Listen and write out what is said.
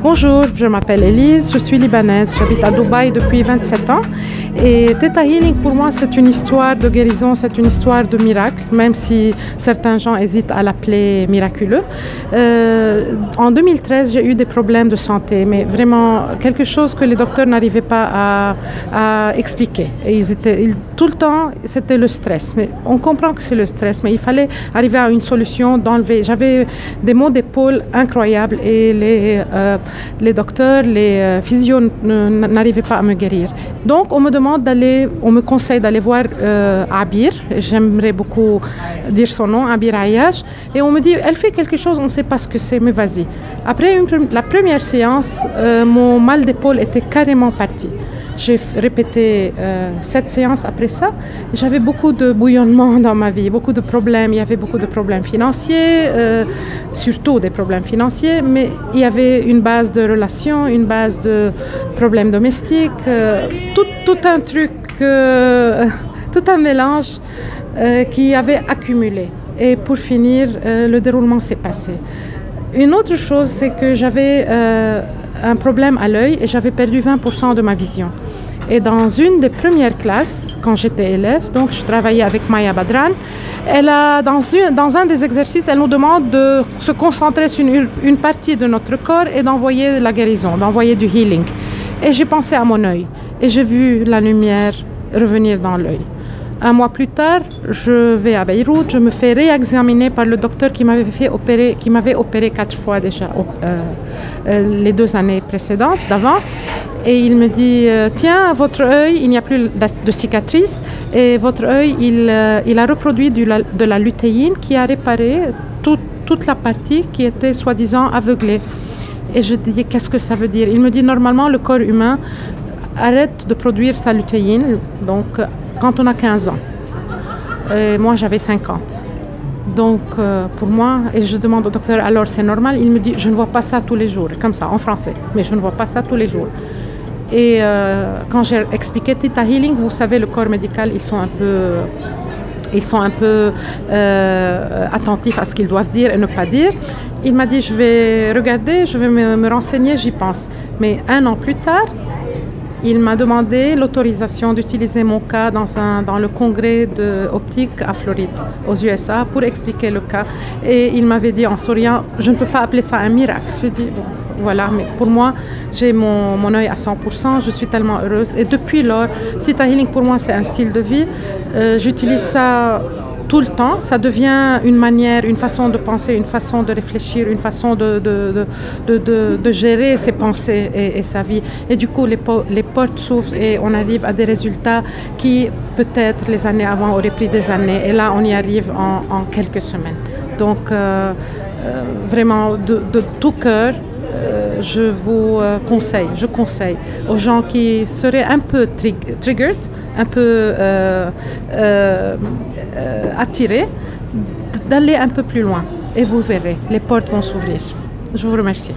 Bonjour, je m'appelle Elise, je suis libanaise, j'habite à Dubaï depuis 27 ans et Theta Healing pour moi c'est une histoire de guérison, c'est une histoire de miracle, même si certains gens hésitent à l'appeler miraculeux. En 2013 j'ai eu des problèmes de santé, mais vraiment quelque chose que les docteurs n'arrivaient pas à expliquer. Et tout le temps c'était le stress, mais on comprend que c'est le stress, mais il fallait arriver à une solution d'enlever. J'avais des maux d'épaule incroyables et les docteurs, les physios n'arrivaient pas à me guérir. Donc on me conseille d'aller voir Abir, j'aimerais beaucoup dire son nom, Abir Ayash, et on me dit elle fait quelque chose, on ne sait pas ce que c'est, mais vas-y. Après la première séance, mon mal d'épaule était carrément parti. J'ai répété 7 séances après ça. J'avais beaucoup de bouillonnement dans ma vie, beaucoup de problèmes. Il y avait beaucoup de problèmes financiers, surtout des problèmes financiers, mais il y avait une base de relations, une base de problèmes domestiques, tout un truc, tout un mélange qui avait accumulé. Et pour finir, le déroulement s'est passé. Une autre chose, c'est que j'avais un problème à l'œil et j'avais perdu 20% de ma vision. Et dans une des premières classes, quand j'étais élève, donc je travaillais avec Maya Badran, dans un des exercices, elle nous demande de se concentrer sur une partie de notre corps et d'envoyer la guérison, d'envoyer du healing. Et j'ai pensé à mon œil et j'ai vu la lumière revenir dans l'œil. Un mois plus tard, je vais à Beyrouth, je me fais réexaminer par le docteur qui m'avait opéré 4 fois déjà les 2 années précédentes, d'avant. Et il me dit, tiens, votre œil, il n'y a plus de cicatrice et votre œil, il a reproduit de la lutéine qui a réparé toute la partie qui était soi-disant aveuglée. Et je dis, qu'est-ce que ça veut dire? Il me dit, normalement, le corps humain arrête de produire sa lutéine, donc quand on a 15 ans. Et moi, j'avais 50. Donc, pour moi, et je demande au docteur, alors c'est normal? Il me dit, je ne vois pas ça tous les jours, comme ça, en français, mais je ne vois pas ça tous les jours. Et quand j'ai expliqué Theta Healing, vous savez, le corps médical, ils sont un peu attentifs à ce qu'ils doivent dire et ne pas dire. Il m'a dit, je vais regarder, je vais me renseigner, j'y pense. Mais 1 an plus tard, il m'a demandé l'autorisation d'utiliser mon cas dans le congrès d'optique à Floride, aux USA, pour expliquer le cas. Et il m'avait dit en souriant, je ne peux pas appeler ça un miracle. Je dis, bon, voilà, mais pour moi, j'ai mon œil à 100%, je suis tellement heureuse. Et depuis lors, Theta Healing, pour moi, c'est un style de vie. J'utilise ça tout le temps, ça devient une manière, une façon de penser, une façon de réfléchir, une façon de gérer ses pensées et sa vie. Et du coup, les portes s'ouvrent et on arrive à des résultats qui, peut-être, les années avant auraient pris des années. Et là, on y arrive en quelques semaines. Donc, vraiment, de tout cœur, je conseille aux gens qui seraient un peu triggered, un peu attirés, d'aller un peu plus loin. Et vous verrez, les portes vont s'ouvrir. Je vous remercie.